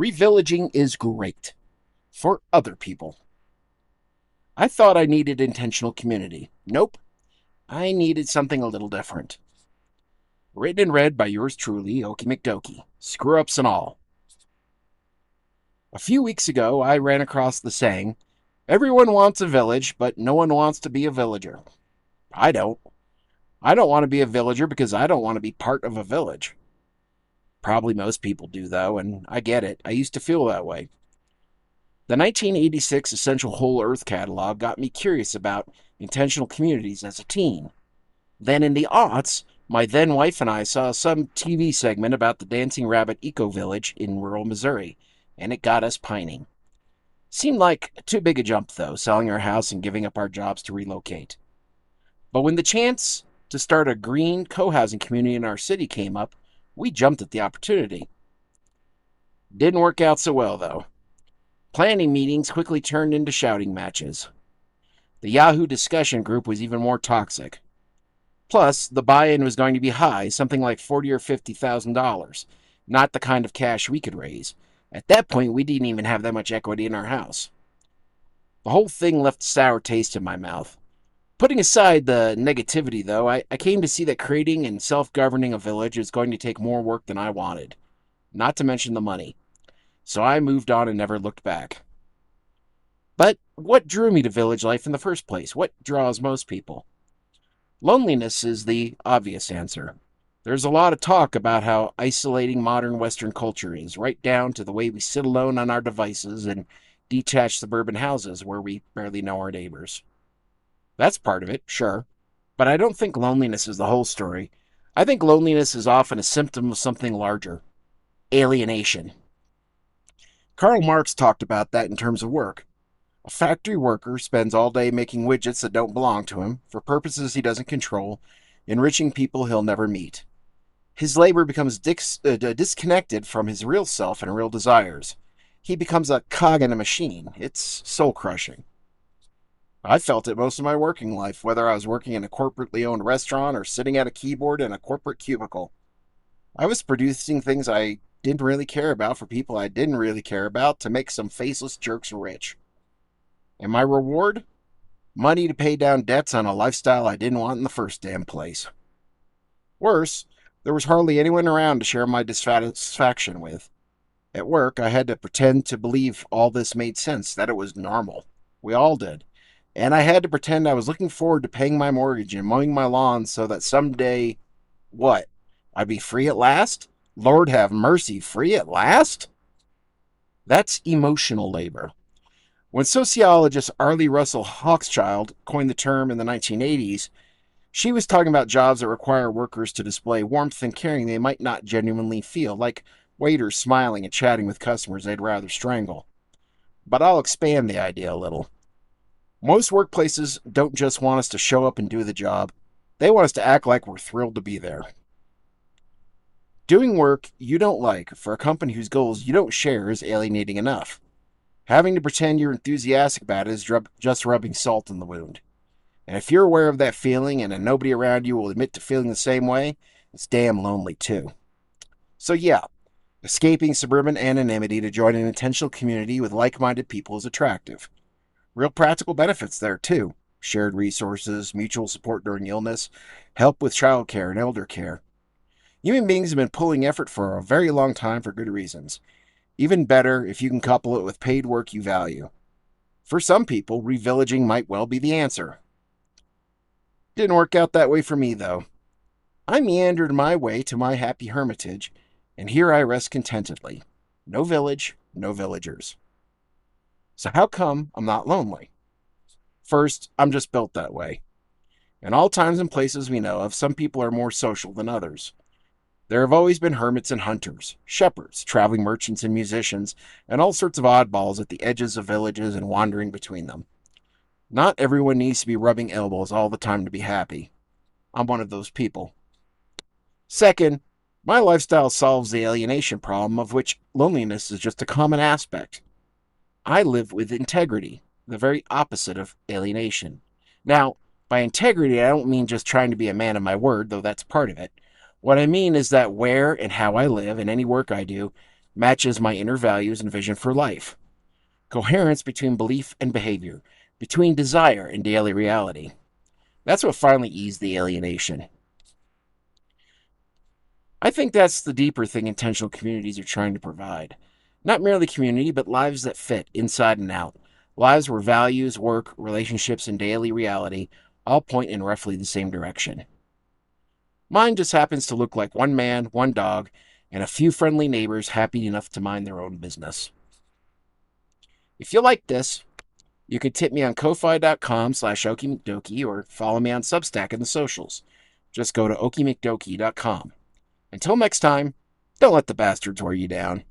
Revillaging is great for other people. I thought I needed intentional community. Nope, I needed something a little different. Written and read by yours truly, Oakie McDoakie, screw ups and all. A few weeks ago, I ran across the saying, everyone wants a village, but no one wants to be a villager. I don't. I don't want to be a villager because I don't want to be part of a village. Probably most people do, though, and I get it. I used to feel that way. The 1986 Essential Whole Earth catalog got me curious about intentional communities as a teen. Then in the aughts, my then wife and I saw some TV segment about the Dancing Rabbit Eco Village in rural Missouri, and it got us pining. Seemed like too big a jump, though, selling our house and giving up our jobs to relocate. But when the chance to start a green co-housing community in our city came up, we jumped at the opportunity. Didn't work out so well, though. Planning meetings quickly turned into shouting matches. The Yahoo discussion group was even more toxic. Plus, the buy-in was going to be high, something like $40,000 or $50,000, not the kind of cash we could raise. At that point, we didn't even have that much equity in our house. The whole thing left a sour taste in my mouth. Putting aside the negativity, though, I came to see that creating and self-governing a village is going to take more work than I wanted, not to mention the money. So I moved on and never looked back. But what drew me to village life in the first place? What draws most people? Loneliness is the obvious answer. There's a lot of talk about how isolating modern Western culture is, right down to the way we sit alone on our devices and detached suburban houses where we barely know our neighbors. That's part of it, sure, but I don't think loneliness is the whole story. I think loneliness is often a symptom of something larger: alienation. Karl Marx talked about that in terms of work. A factory worker spends all day making widgets that don't belong to him, for purposes he doesn't control, enriching people he'll never meet. His labor becomes disconnected from his real self and real desires. He becomes a cog in a machine. It's soul-crushing. I felt it most of my working life, whether I was working in a corporately owned restaurant or sitting at a keyboard in a corporate cubicle. I was producing things I didn't really care about for people I didn't really care about to make some faceless jerks rich. And my reward? Money to pay down debts on a lifestyle I didn't want in the first damn place. Worse, there was hardly anyone around to share my dissatisfaction with. At work, I had to pretend to believe all this made sense, that it was normal. We all did. And I had to pretend I was looking forward to paying my mortgage and mowing my lawn so that someday, what? I'd be free at last? Lord have mercy, free at last? That's emotional labor. When sociologist Arlie Russell Hochschild coined the term in the 1980s, she was talking about jobs that require workers to display warmth and caring they might not genuinely feel, like waiters smiling and chatting with customers they'd rather strangle. But I'll expand the idea a little. Most workplaces don't just want us to show up and do the job. They want us to act like we're thrilled to be there. Doing work you don't like for a company whose goals you don't share is alienating enough. Having to pretend you're enthusiastic about it is just rubbing salt in the wound. And if you're aware of that feeling and nobody around you will admit to feeling the same way, it's damn lonely too. So yeah, escaping suburban anonymity to join an intentional community with like-minded people is attractive. Real practical benefits there, too. Shared resources, mutual support during illness, help with childcare and elder care. Human beings have been pulling effort for a very long time for good reasons. Even better if you can couple it with paid work you value. For some people, revillaging might well be the answer. Didn't work out that way for me, though. I meandered my way to my happy hermitage, and here I rest contentedly. No village, no villagers. So how come I'm not lonely? First, I'm just built that way. In all times and places we know of, some people are more social than others. There have always been hermits and hunters, shepherds, traveling merchants and musicians, and all sorts of oddballs at the edges of villages and wandering between them. Not everyone needs to be rubbing elbows all the time to be happy. I'm one of those people. Second, my lifestyle solves the alienation problem, of which loneliness is just a common aspect. I live with integrity, the very opposite of alienation. Now, by integrity, I don't mean just trying to be a man of my word, though that's part of it. What I mean is that where and how I live and any work I do, matches my inner values and vision for life. Coherence between belief and behavior, between desire and daily reality. That's what finally eased the alienation. I think that's the deeper thing intentional communities are trying to provide. Not merely community, but lives that fit inside and out. Lives where values, work, relationships, and daily reality all point in roughly the same direction. Mine just happens to look like one man, one dog, and a few friendly neighbors happy enough to mind their own business. If you like this, you could tip me on ko-fi.com/Oakie McDoakie or follow me on Substack in the socials. Just go to oakiemcdoakie.com. Until next time, don't let the bastards wear you down.